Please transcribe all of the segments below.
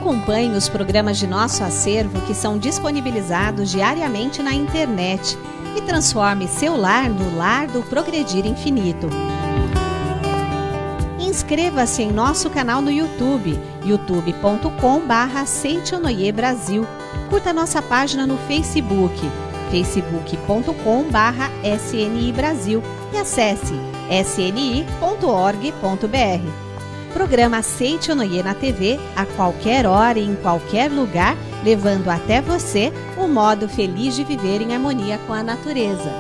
Acompanhe os programas de nosso acervo que são disponibilizados diariamente na internet e transforme seu lar no lar do Progredir Infinito. Inscreva-se em nosso canal no YouTube, youtube.com/Seitonoi Brasil. Curta nossa página no Facebook, facebook.com/SNI Brasil e acesse sni.org.br. Programa Seitonoi na TV, a qualquer hora e em qualquer lugar, levando até você o modo feliz de viver em harmonia com a natureza.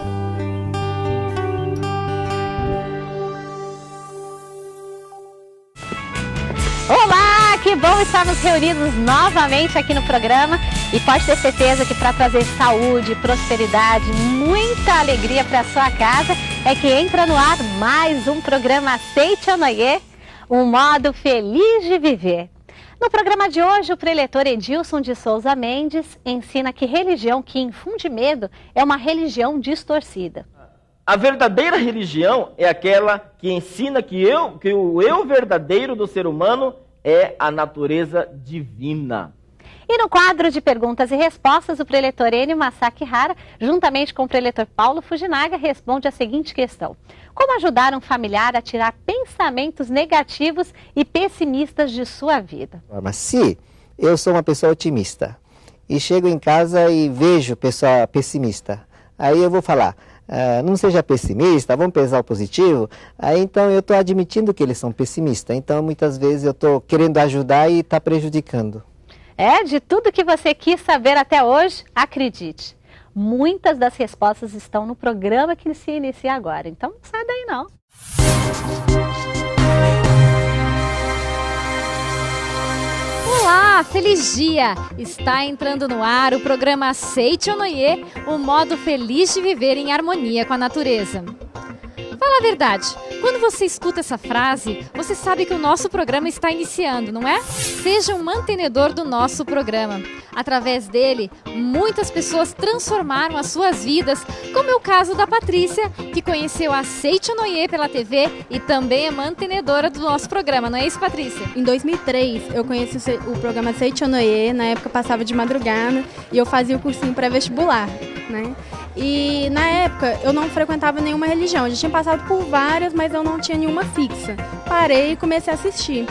Olá, que bom estarmos reunidos novamente aqui no programa e pode ter certeza que para trazer saúde, prosperidade, muita alegria para a sua casa é que entra no ar mais um programa Seitonoi, um modo feliz de viver. No programa de hoje, o preletor Edilson de Souza Mendes ensina que religião que infunde medo é uma religião distorcida. A verdadeira religião é aquela que ensina que o eu verdadeiro do ser humano é a natureza divina. E no quadro de perguntas e respostas, o preletor Enio Masakihara, juntamente com o preletor Paulo Fujinaga, responde a seguinte questão: como ajudar um familiar a tirar pensamentos negativos e pessimistas de sua vida? Mas se eu sou uma pessoa otimista e chego em casa e vejo pessoa pessimista, aí eu vou falar, não seja pessimista, vamos pensar o positivo. Aí então eu estou admitindo que eles são pessimistas, então muitas vezes eu estou querendo ajudar e está prejudicando. De tudo que você quis saber até hoje, acredite, muitas das respostas estão no programa que se inicia agora, então não sai daí não. Olá, feliz dia! Está entrando no ar o programa Seitonoi, o modo feliz de viver em harmonia com a natureza. Fala a verdade, quando você escuta essa frase, você sabe que o nosso programa está iniciando, não é? Seja um mantenedor do nosso programa. Através dele, muitas pessoas transformaram as suas vidas, como é o caso da Patrícia, que conheceu a Seitonoi pela TV e também é mantenedora do nosso programa, não é isso, Patrícia? Em 2003, eu conheci o programa Seitonoi, na época eu passava de madrugada e eu fazia o cursinho pré-vestibular, né? E na época eu não frequentava nenhuma religião, eu já tinha passado por várias, mas eu não tinha nenhuma fixa. Parei e comecei a assistir.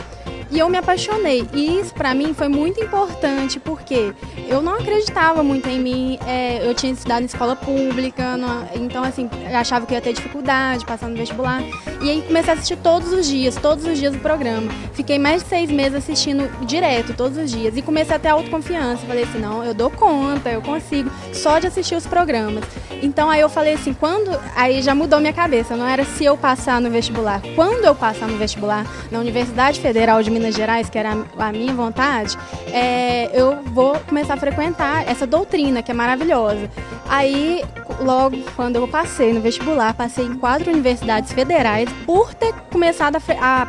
E eu me apaixonei. E isso pra mim foi muito importante, porque eu não acreditava muito em mim. Eu tinha estudado em escola pública, então assim, eu achava que ia ter dificuldade passando no vestibular. E aí comecei a assistir todos os dias o programa. Fiquei mais de 6 meses assistindo direto, todos os dias. E comecei a ter autoconfiança. Falei assim, não, eu dou conta, eu consigo, só de assistir os programas. Então aí eu falei assim, aí já mudou minha cabeça, não era se eu passar no vestibular. Quando eu passar no vestibular, na Universidade Federal de Minas Gerais, que era a minha vontade, eu vou começar a frequentar essa doutrina, que é maravilhosa. Aí, logo quando eu passei no vestibular, passei em 4 universidades federais por ter começado a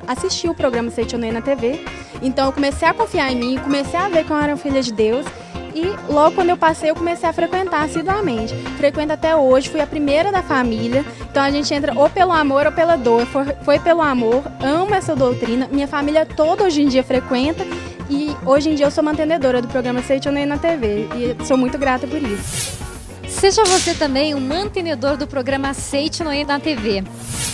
assistir o programa Seitonoi na TV. Então eu comecei a confiar em mim, comecei a ver que eu era filha de Deus. E logo quando eu passei, eu comecei a frequentar assiduamente. Frequento até hoje, fui a primeira da família. Então a gente entra ou pelo amor ou pela dor. Foi pelo amor, amo essa doutrina. Minha família toda hoje em dia frequenta. E hoje em dia eu sou mantenedora do programa Seitonoi na TV. E sou muito grata por isso. Seja você também um mantenedor do programa Seitonoi na TV.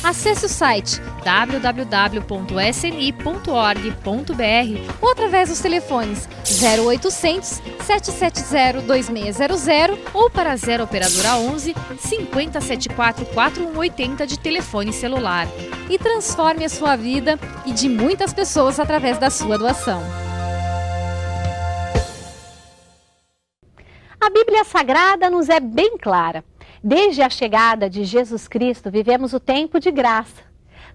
Acesse o site www.sni.org.br ou através dos telefones 0800 770 2600 ou para 0 operadora 11 5074 4180 de telefone celular. E transforme a sua vida e de muitas pessoas através da sua doação. A Bíblia Sagrada nos é bem clara. Desde a chegada de Jesus Cristo, vivemos o tempo de graça.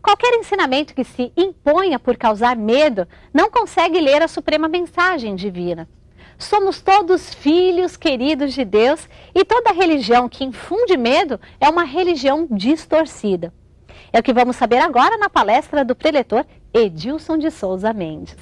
Qualquer ensinamento que se imponha por causar medo não consegue ler a suprema mensagem divina. Somos todos filhos queridos de Deus e toda religião que infunde medo é uma religião distorcida. É o que vamos saber agora na palestra do preletor Edilson de Souza Mendes.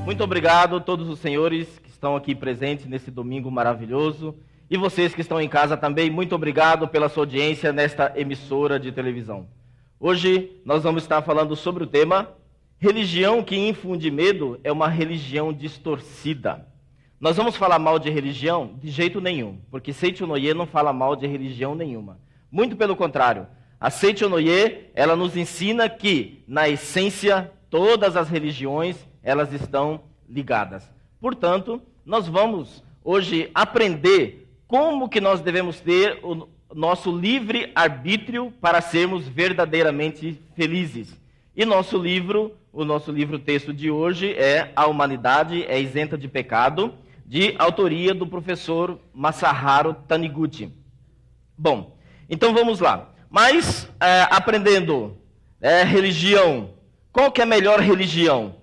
Muito muito obrigado a todos os senhores que estão aqui presentes nesse domingo maravilhoso. E vocês que estão em casa também, muito obrigado pela sua audiência nesta emissora de televisão. Hoje nós vamos estar falando sobre o tema religião que infunde medo é uma religião distorcida. Nós vamos falar mal de religião? De jeito nenhum, porque Seiichi Onoye não fala mal de religião nenhuma. Muito pelo contrário, a Seiichi Onoye, ela nos ensina que, na essência, todas as religiões, elas estão ligadas. Portanto, nós vamos hoje aprender como que nós devemos ter o nosso livre arbítrio para sermos verdadeiramente felizes. E o nosso livro texto de hoje é A Humanidade é Isenta de Pecado, de autoria do professor Masaharu Taniguchi. Bom, então vamos lá. Mas, aprendendo religião, qual que é a melhor religião?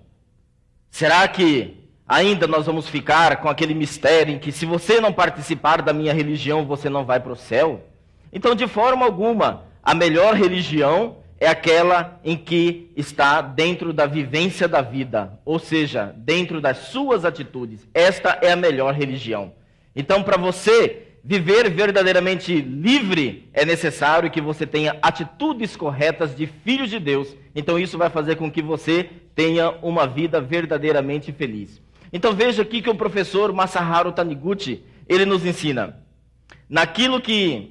Será que ainda nós vamos ficar com aquele mistério em que se você não participar da minha religião, você não vai para o céu? Então, de forma alguma, a melhor religião é aquela em que está dentro da vivência da vida, ou seja, dentro das suas atitudes. Esta é a melhor religião. Então, para você viver verdadeiramente livre, é necessário que você tenha atitudes corretas de filho de Deus. Então, isso vai fazer com que você tenha uma vida verdadeiramente feliz. Então, veja aqui que o professor Masaharu Taniguchi, ele nos ensina: naquilo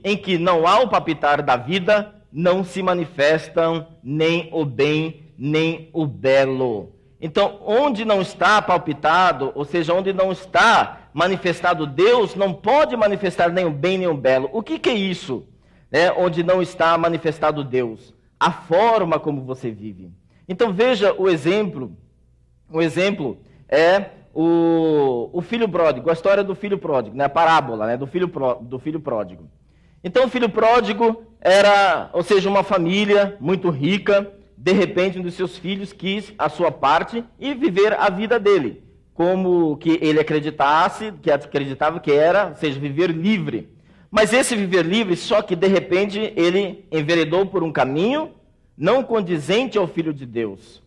em que não há o palpitar da vida, não se manifestam nem o bem, nem o belo. Então, onde não está palpitado, ou seja, onde não está manifestado Deus, não pode manifestar nem o bem, nem o belo. O que é isso? Onde não está manifestado Deus? A forma como você vive. Então, veja o exemplo. O exemplo é o filho pródigo, a história do filho pródigo, a parábola do filho pródigo. Então, o filho pródigo era, ou seja, uma família muito rica. De repente, um dos seus filhos quis a sua parte e viver a vida dele, como que ele acreditava que era, ou seja, viver livre. Mas esse viver livre, só que de repente ele enveredou por um caminho não condizente ao Filho de Deus.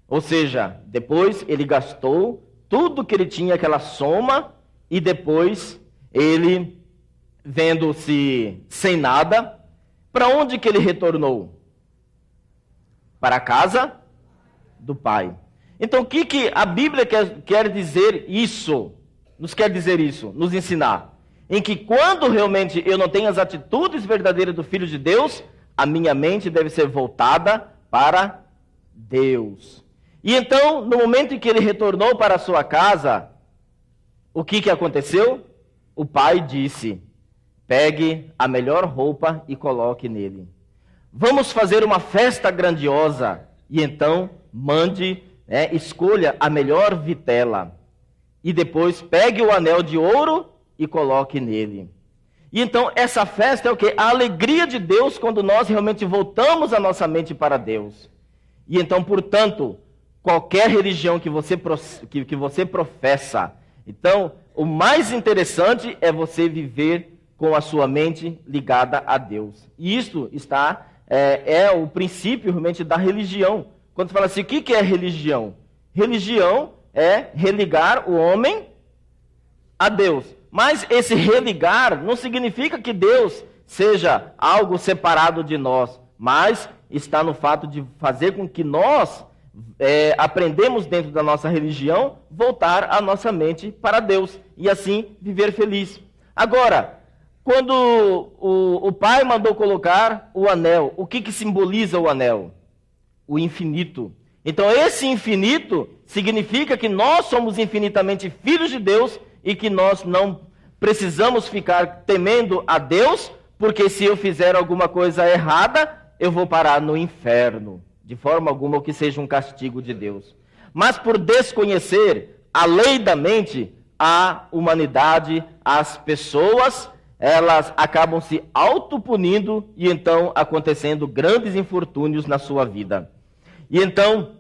Ou seja, depois ele gastou tudo que ele tinha, aquela soma, e depois ele, vendo-se sem nada, para onde que ele retornou? Para a casa do Pai. Então, o que a Bíblia quer dizer isso? Nos quer dizer isso, nos ensinar. Em que quando realmente eu não tenho as atitudes verdadeiras do Filho de Deus, a minha mente deve ser voltada para Deus. E então, no momento em que ele retornou para a sua casa, o que aconteceu? O pai disse: pegue a melhor roupa e coloque nele. Vamos fazer uma festa grandiosa. E então, escolha a melhor vitela. E depois, pegue o anel de ouro e coloque nele. E então, essa festa é o quê? A alegria de Deus quando nós realmente voltamos a nossa mente para Deus. E então, portanto, qualquer religião que você professa, então, o mais interessante é você viver com a sua mente ligada a Deus. E isso é o princípio realmente da religião. Quando você fala assim, o que é religião? Religião é religar o homem a Deus. Mas esse religar não significa que Deus seja algo separado de nós, mas está no fato de fazer com que nós aprendemos dentro da nossa religião voltar a nossa mente para Deus e assim viver feliz. Agora, quando o pai mandou colocar o anel, o que simboliza o anel? O infinito. Então esse infinito significa que nós somos infinitamente filhos de Deus e que nós não precisamos ficar temendo a Deus, porque se eu fizer alguma coisa errada, eu vou parar no inferno. De forma alguma o que seja um castigo de Deus. Mas por desconhecer a lei da mente, a humanidade, as pessoas, elas acabam se autopunindo e então acontecendo grandes infortúnios na sua vida. E então,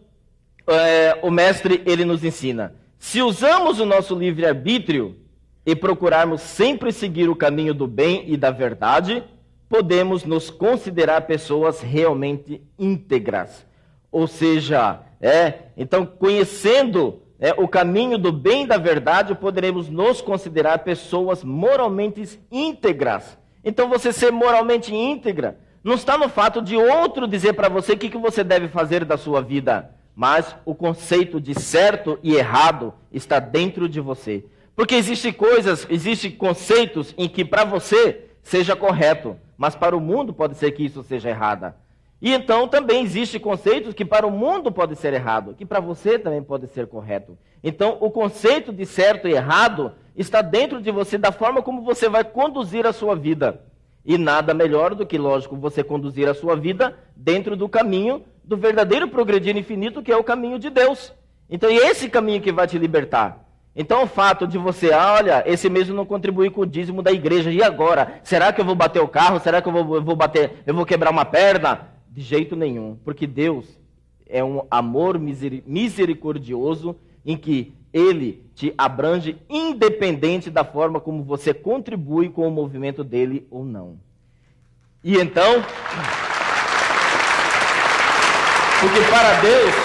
o mestre, ele nos ensina, se usamos o nosso livre-arbítrio e procurarmos sempre seguir o caminho do bem e da verdade, podemos nos considerar pessoas realmente íntegras. Ou seja, então conhecendo o caminho do bem e da verdade, poderemos nos considerar pessoas moralmente íntegras. Então, você ser moralmente íntegra não está no fato de outro dizer para você o que você deve fazer da sua vida, mas o conceito de certo e errado está dentro de você. Porque existem conceitos em que para você seja correto, mas para o mundo pode ser que isso seja errado. E então também existem conceitos que para o mundo pode ser errado, que para você também pode ser correto. Então o conceito de certo e errado está dentro de você, da forma como você vai conduzir a sua vida. E nada melhor do que, lógico, você conduzir a sua vida dentro do caminho do verdadeiro progredir infinito, que é o caminho de Deus. Então é esse caminho que vai te libertar. Então o fato de você, olha, esse mês eu não contribuí com o dízimo da igreja, e agora? Será que eu vou bater o carro? Será que eu vou quebrar uma perna? De jeito nenhum, porque Deus é um amor misericordioso em que Ele te abrange independente da forma como você contribui com o movimento dele ou não. E então, porque para Deus,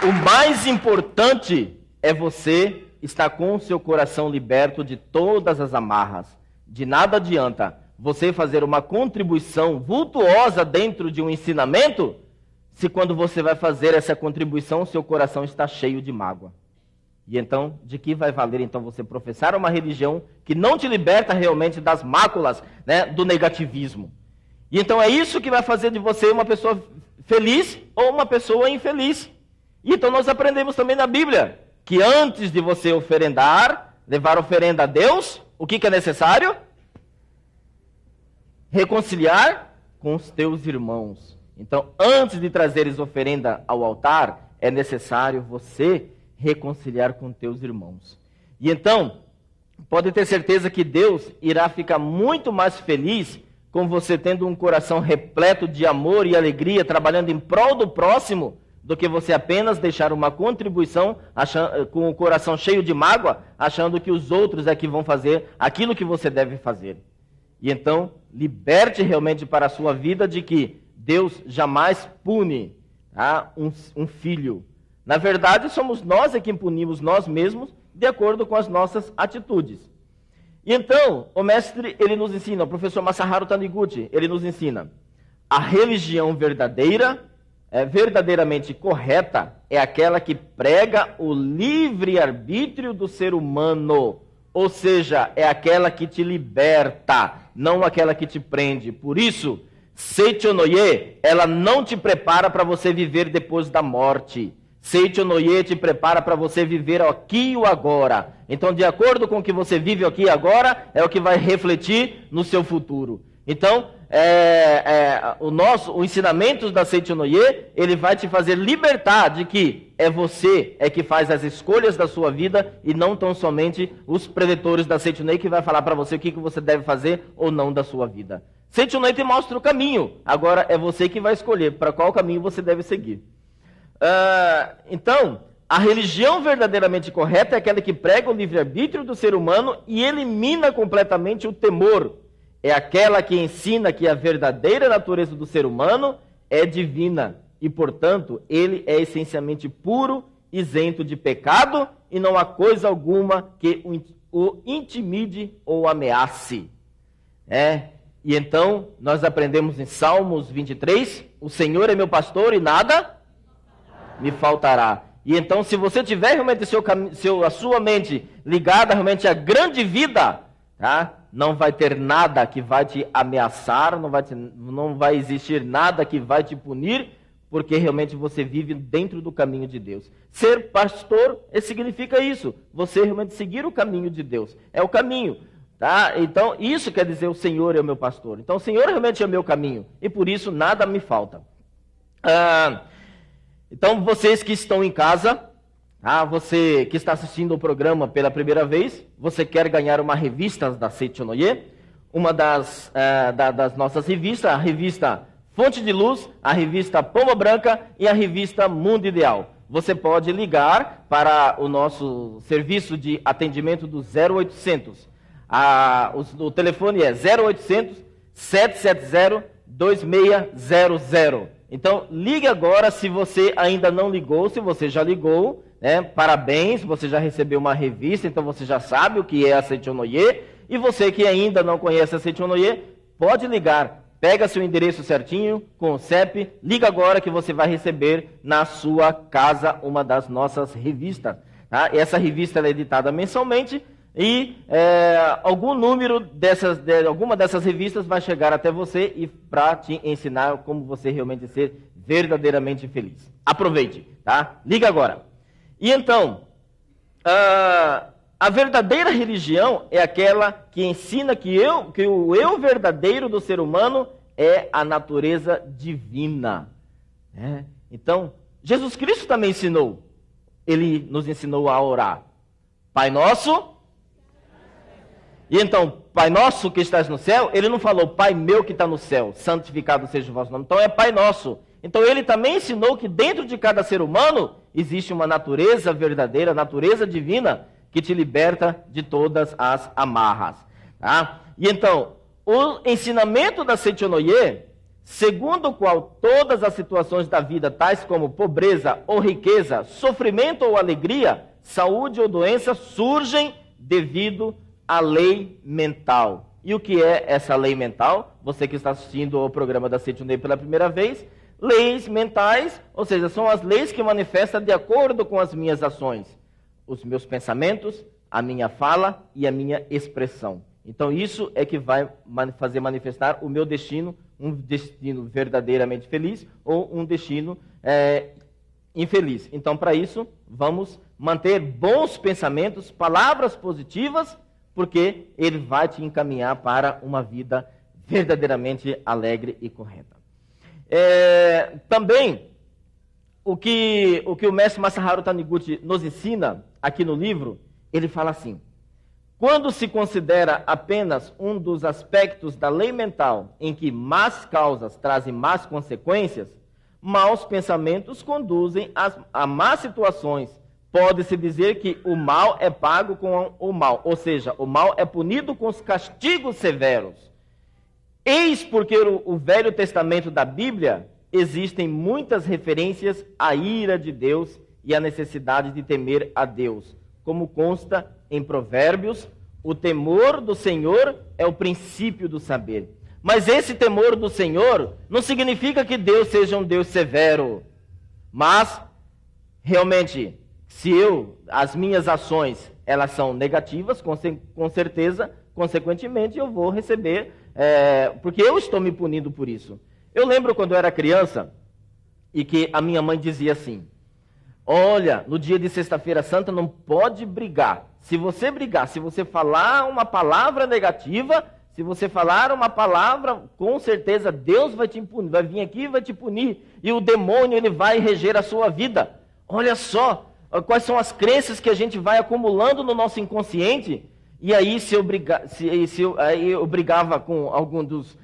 o mais importante é você estar com o seu coração liberto de todas as amarras. De nada adianta você fazer uma contribuição vultuosa dentro de um ensinamento, se quando você vai fazer essa contribuição, seu coração está cheio de mágoa. E então, de que vai valer então você professar uma religião que não te liberta realmente das máculas, né, do negativismo? E então é isso que vai fazer de você uma pessoa feliz ou uma pessoa infeliz. E então nós aprendemos também na Bíblia que antes de você oferendar, levar oferenda a Deus, o que é necessário? Reconciliar com os teus irmãos. Então, antes de trazeres oferenda ao altar, é necessário você reconciliar com teus irmãos. E então, pode ter certeza que Deus irá ficar muito mais feliz com você tendo um coração repleto de amor e alegria, trabalhando em prol do próximo, do que você apenas deixar uma contribuição com o coração cheio de mágoa, achando que os outros é que vão fazer aquilo que você deve fazer. E então, liberte realmente para a sua vida de que Deus jamais pune, tá, um filho. Na verdade, somos nós que punimos nós mesmos de acordo com as nossas atitudes. E então, o mestre, ele nos ensina, o professor Masaharu Taniguchi, ele nos ensina, a religião verdadeira, verdadeiramente correta, é aquela que prega o livre-arbítrio do ser humano. Ou seja, é aquela que te liberta, não aquela que te prende. Por isso, Seichonoye, ela não te prepara para você viver depois da morte. Seichonoye te prepara para você viver aqui e o agora. Então, de acordo com o que você vive aqui e agora, é o que vai refletir no seu futuro. Então, o ensinamento da Seichonoye, ele vai te fazer libertar de que é você que faz as escolhas da sua vida e não tão somente os predetores da Seichonoye que vai falar para você o que você deve fazer ou não da sua vida. Seichonoye te mostra o caminho, agora é você que vai escolher para qual caminho você deve seguir. Então, a religião verdadeiramente correta é aquela que prega o livre-arbítrio do ser humano e elimina completamente o temor. É aquela que ensina que a verdadeira natureza do ser humano é divina e, portanto, ele é essencialmente puro, isento de pecado e não há coisa alguma que o intimide ou ameace. E então, nós aprendemos em Salmos 23, o Senhor é meu pastor e nada me faltará. E então, se você tiver realmente a sua mente ligada realmente à grande vida, tá? Não vai ter nada que vai te ameaçar, não vai existir nada que vai te punir, porque realmente você vive dentro do caminho de Deus. Ser pastor significa isso, você realmente seguir o caminho de Deus, é o caminho. Tá? Então, isso quer dizer o Senhor é o meu pastor. Então, o Senhor realmente é o meu caminho, e por isso nada me falta. Então, vocês que estão em casa, você que está assistindo o programa pela primeira vez, você quer ganhar uma revista da Seichonoye, uma das nossas revistas, a revista Fonte de Luz, a revista Pomba Branca e a revista Mundo Ideal. Você pode ligar para o nosso serviço de atendimento do 0800. O telefone é 0800 770 2600. Então, ligue agora se você ainda não ligou. Se você já ligou, né? Parabéns, você já recebeu uma revista, então você já sabe o que é a Seichonoye. E você que ainda não conhece a Seichonoye, pode ligar. Pega seu endereço certinho, com o CEP, liga agora que você vai receber na sua casa uma das nossas revistas. Tá? Essa revista é editada mensalmente e alguma dessas revistas vai chegar até você e para te ensinar como você realmente ser verdadeiramente feliz. Aproveite, tá? Liga agora. E então, a verdadeira religião é aquela que ensina que o eu verdadeiro do ser humano é a natureza divina. Né? Então, Jesus Cristo também ensinou. Ele nos ensinou a orar. Pai nosso. E então, Pai nosso que estás no céu, ele não falou Pai meu que está no céu, santificado seja o vosso nome. Então é Pai nosso. Então ele também ensinou que dentro de cada ser humano existe uma natureza verdadeira, natureza divina, que te liberta de todas as amarras. Tá? E então, o ensinamento da Seichonoye, segundo o qual todas as situações da vida, tais como pobreza ou riqueza, sofrimento ou alegria, saúde ou doença, surgem devido à lei mental. E o que é essa lei mental? Você que está assistindo ao programa da Seichonoye pela primeira vez, leis mentais, ou seja, são as leis que manifestam de acordo com as minhas ações, os meus pensamentos, a minha fala e a minha expressão. Então isso é que vai fazer manifestar o meu destino, um destino verdadeiramente feliz ou um destino infeliz. Então para isso, vamos manter bons pensamentos, palavras positivas, porque ele vai te encaminhar para uma vida verdadeiramente alegre e correta. Também, o que o mestre Masaharu Taniguchi nos ensina aqui no livro, ele fala assim: quando se considera apenas um dos aspectos da lei mental em que más causas trazem más consequências, maus pensamentos conduzem a más situações. Pode-se dizer que o mal é pago com o mal, ou seja, o mal é punido com os castigos severos. Eis porque o Velho Testamento da Bíblia existem muitas referências à ira de Deus e à necessidade de temer a Deus. Como consta em Provérbios, o temor do Senhor é o princípio do saber. Mas esse temor do Senhor não significa que Deus seja um Deus severo. Mas, realmente, se as minhas ações, elas são negativas, com certeza, consequentemente, eu vou receber, porque eu estou me punindo por isso. Eu lembro quando eu era criança, e que a minha mãe dizia assim: olha, no dia de Sexta-feira Santa não pode brigar. Se você brigar, se você falar uma palavra negativa, se você falar uma palavra, com certeza Deus vai te punir, vai vir aqui e vai te punir. E o demônio, ele vai reger a sua vida. Olha só, quais são as crenças que a gente vai acumulando no nosso inconsciente. E aí, aí eu brigava com algum dos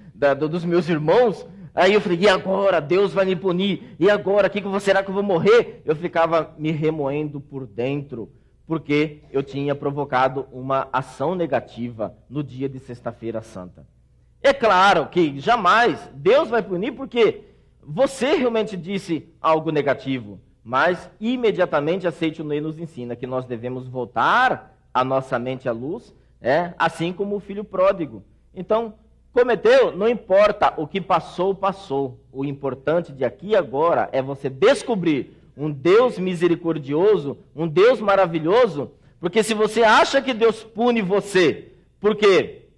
meus irmãos, aí eu falei, e agora? Deus vai me punir. E agora? Será que eu vou morrer? Eu ficava me remoendo por dentro, porque eu tinha provocado uma ação negativa no dia de Sexta-feira Santa. É claro que jamais Deus vai punir, porque você realmente disse algo negativo, mas imediatamente a Seichonoye nos ensina que nós devemos voltar a nossa mente à luz, assim como o filho pródigo. Então, cometeu, não importa o que passou, passou. O importante de aqui e agora é você descobrir um Deus misericordioso, um Deus maravilhoso, porque se você acha que Deus pune você porque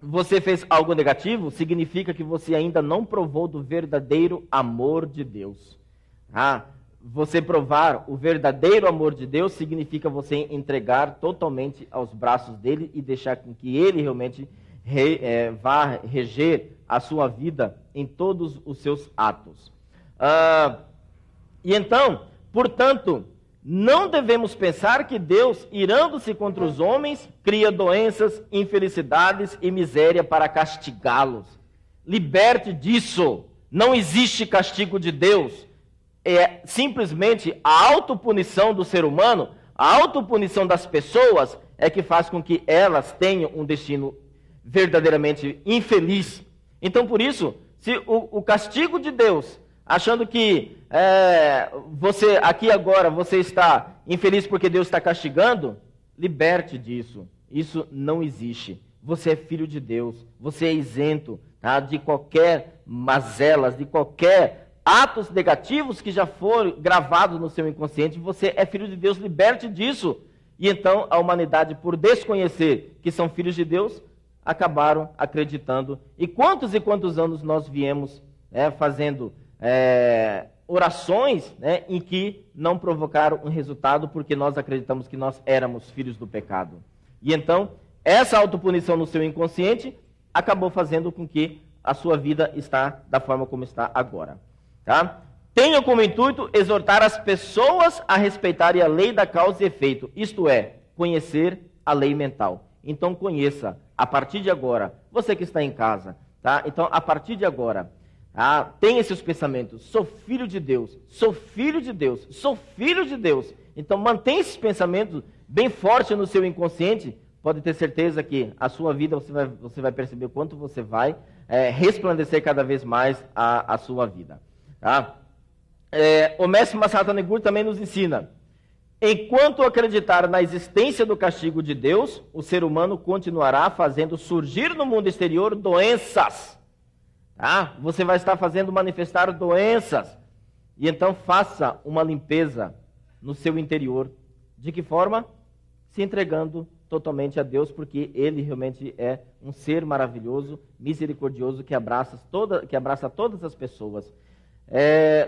você fez algo negativo, significa que você ainda não provou do verdadeiro amor de Deus. Você provar o verdadeiro amor de Deus significa você entregar totalmente aos braços dele e deixar com que ele realmente vá reger a sua vida em todos os seus atos. E então, portanto, não devemos pensar que Deus, irando-se contra os homens, cria doenças, infelicidades e miséria para castigá-los. Liberte disso. Não existe castigo de Deus. É simplesmente a autopunição do ser humano, a autopunição das pessoas é que faz com que elas tenham um destino verdadeiramente infeliz. Então, por isso, se o castigo de Deus, achando que você aqui agora, você está infeliz porque Deus está castigando, liberte disso. Isso não existe. Você é filho de Deus, você é isento, tá, de qualquer mazelas, de qualquer atos negativos que já foram gravados no seu inconsciente. Você é filho de Deus, liberte disso. E então a humanidade, por desconhecer que são filhos de Deus, acabaram acreditando. E quantos anos nós viemos fazendo orações em que não provocaram um resultado, porque nós acreditamos que nós éramos filhos do pecado. E então, essa autopunição no seu inconsciente acabou fazendo com que a sua vida está da forma como está agora. Tá? Tenha como intuito exortar as pessoas a respeitarem a lei da causa e efeito, isto é, conhecer a lei mental. Então conheça, a partir de agora, você que está em casa, tá? Então a partir de agora, tenha esses pensamentos, sou filho de Deus, sou filho de Deus, sou filho de Deus. Então mantenha esses pensamentos bem fortes no seu inconsciente, pode ter certeza que a sua vida você vai perceber o quanto você vai resplandecer cada vez mais a sua vida. Tá? O mestre Masaru Taneguri também nos ensina: enquanto acreditar na existência do castigo de Deus, o ser humano continuará fazendo surgir no mundo exterior doenças. Tá? Você vai estar fazendo manifestar doenças. E então faça uma limpeza no seu interior. De que forma? Se entregando totalmente a Deus, porque Ele realmente é um ser maravilhoso, misericordioso, que abraça todas as pessoas.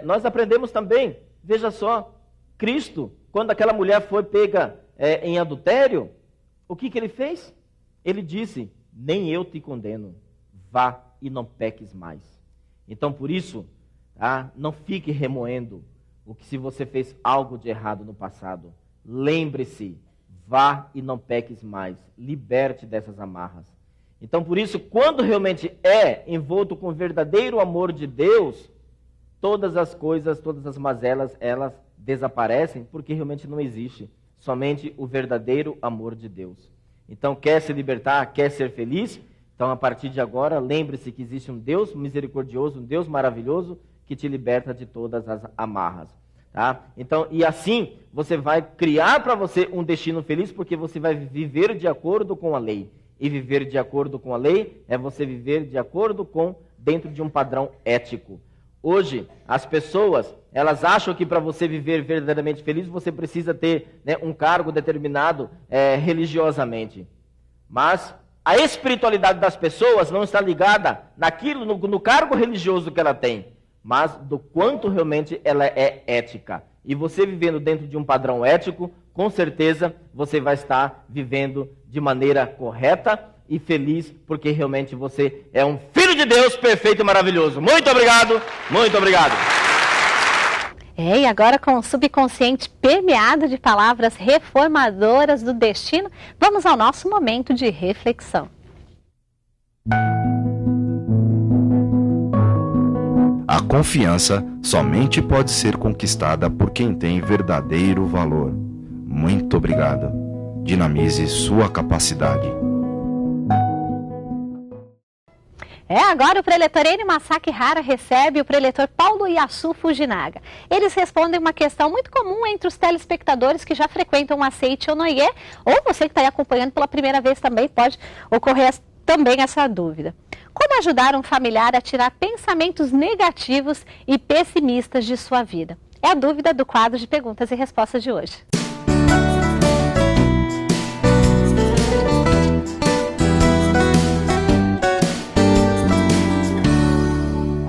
Nós aprendemos também, veja só, Cristo, quando aquela mulher foi pega em adultério, o que ele fez? Ele disse: nem eu te condeno, vá e não peques mais. Então, por isso, não fique remoendo o que se você fez algo de errado no passado. Lembre-se, vá e não peques mais, liberte dessas amarras. Então, por isso, quando realmente é envolto com o verdadeiro amor de Deus, todas as coisas, todas as mazelas, elas desaparecem, porque realmente não existe somente o verdadeiro amor de Deus. Então, quer se libertar, quer ser feliz? Então, a partir de agora, lembre-se que existe um Deus misericordioso, um Deus maravilhoso, que te liberta de todas as amarras. Tá? Então, e assim, você vai criar para você um destino feliz, porque você vai viver de acordo com a lei. E viver de acordo com a lei é você viver de acordo com, dentro de um padrão ético. Hoje, as pessoas, elas acham que para você viver verdadeiramente feliz, você precisa ter um cargo determinado religiosamente. Mas a espiritualidade das pessoas não está ligada naquilo, no cargo religioso que ela tem, mas do quanto realmente ela é ética. E você vivendo dentro de um padrão ético, com certeza você vai estar vivendo de maneira correta e feliz, porque realmente você é um filho de Deus perfeito e maravilhoso. Muito obrigado, muito obrigado. E agora, com o subconsciente permeado de palavras reformadoras do destino, vamos ao nosso momento de reflexão. A confiança somente pode ser conquistada por quem tem verdadeiro valor. Muito obrigado. Dinamize sua capacidade. Agora o preletor Eni Masaki Hara recebe o preletor Paulo Yasu Fujinaga. Eles respondem uma questão muito comum entre os telespectadores que já frequentam a Seiichi Onoye, ou você que está aí acompanhando pela primeira vez também pode ocorrer também essa dúvida. Como ajudar um familiar a tirar pensamentos negativos e pessimistas de sua vida? É a dúvida do quadro de perguntas e respostas de hoje.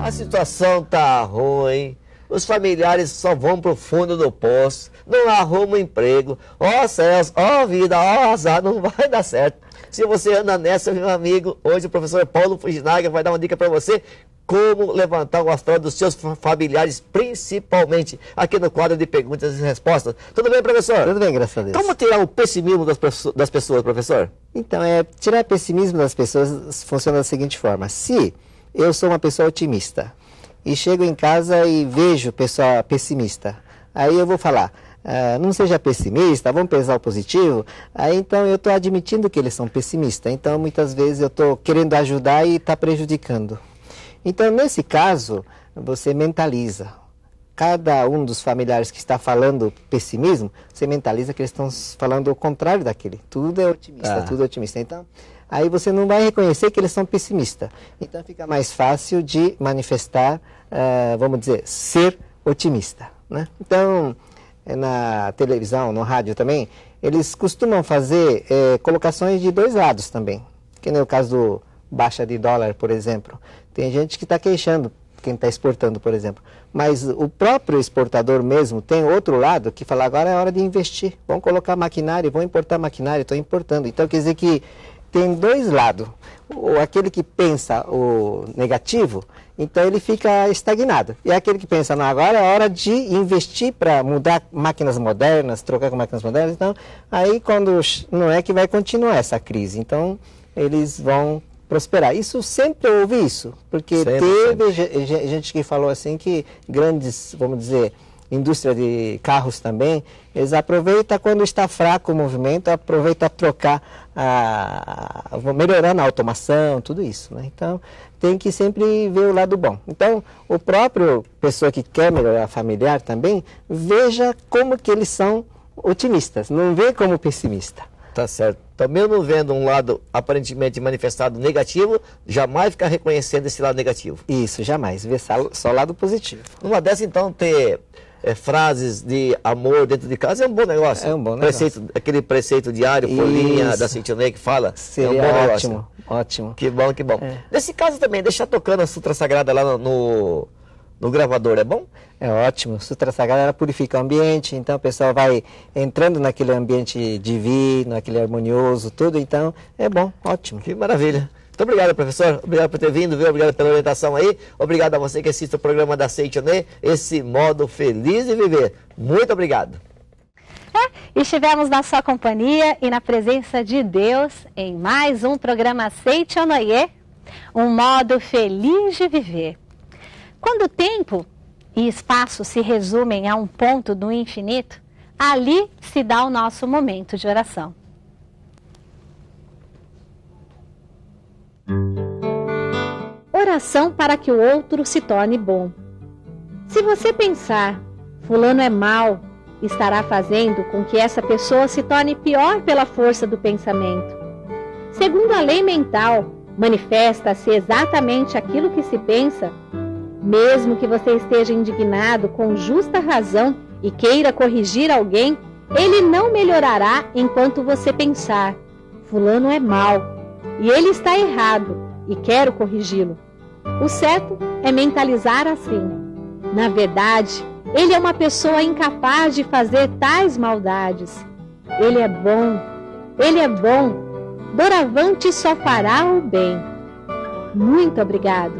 A situação tá ruim, os familiares só vão pro fundo do poço, não arrumam emprego, ó céus, ó vida, ó azar, não vai dar certo. Se você anda nessa, meu amigo, hoje o professor Paulo Fujinaga vai dar uma dica para você como levantar o astral dos seus familiares, principalmente aqui no quadro de perguntas e respostas. Tudo bem, professor? Tudo bem, graças a Deus. Como tirar o pessimismo das pessoas, professor? Então, tirar pessimismo das pessoas funciona da seguinte forma: se eu sou uma pessoa otimista e chego em casa e vejo pessoa pessimista, aí eu vou falar: não seja pessimista, vamos pensar o positivo. Aí então eu estou admitindo que eles são pessimistas. Então muitas vezes eu estou querendo ajudar e está prejudicando. Então nesse caso, você mentaliza. Cada um dos familiares que está falando pessimismo, você mentaliza que eles estão falando o contrário daquele. Tudo é otimista, tudo é otimista. Então, aí você não vai reconhecer que eles são pessimistas. Então fica mais fácil de manifestar, vamos dizer, ser otimista, né? Então, na televisão, no rádio também, eles costumam fazer colocações de dois lados também. Que nem o caso do baixa de dólar, por exemplo. Tem gente que está queixando, quem está exportando, por exemplo. Mas o próprio exportador mesmo tem outro lado que fala, agora é hora de investir. Vamos colocar maquinário, vão importar maquinário, estou importando. Então quer dizer que tem dois lados. Aquele que pensa o negativo, então ele fica estagnado. E aquele que pensa, não, agora é hora de investir para mudar máquinas modernas, trocar com máquinas modernas. Então, aí quando não é que vai continuar essa crise. Então, eles vão prosperar. Isso sempre houve isso, porque teve gente que falou assim que grandes, vamos dizer, indústria de carros também, eles aproveitam quando está fraco o movimento, aproveitam a trocar, melhorando a automação, tudo isso, né? Então, tem que sempre ver o lado bom. Então, o próprio pessoa que quer melhorar familiar também, veja como que eles são otimistas, não vê como pessimista. Tá certo. Então, mesmo vendo um lado aparentemente manifestado negativo, jamais ficar reconhecendo esse lado negativo. Isso, jamais. Vê só o lado positivo. Numa dessa, então, ter frases de amor dentro de casa é um bom negócio. É um bom negócio. Aquele preceito diário, folhinha da Cintinei que fala. Seria é um bom negócio. Ótimo, ótimo. Que bom, que bom. Nesse caso também, deixar tocando a Sutra Sagrada lá no gravador, é bom? É ótimo. Sutra Sagrada ela purifica o ambiente, então o pessoal vai entrando naquele ambiente divino, aquele harmonioso, tudo, então é bom, ótimo. Que maravilha. Muito obrigado, professor. Obrigado por ter vindo, viu? Obrigado pela orientação aí. Obrigado a você que assiste o programa da Seitonê, esse modo feliz de viver. Muito obrigado. Estivemos na sua companhia e na presença de Deus em mais um programa Seitonê, um modo feliz de viver. Quando o tempo e espaço se resumem a um ponto do infinito, ali se dá o nosso momento de oração. Oração para que o outro se torne bom. Se você pensar, fulano é mau, estará fazendo com que essa pessoa se torne pior pela força do pensamento. Segundo a lei mental, manifesta-se exatamente aquilo que se pensa. Mesmo que você esteja indignado com justa razão e queira corrigir alguém, ele não melhorará enquanto você pensar, fulano é mau e ele está errado e quero corrigi-lo. O certo é mentalizar assim. Na verdade, ele é uma pessoa incapaz de fazer tais maldades. Ele é bom. Doravante só fará o bem. Muito obrigado.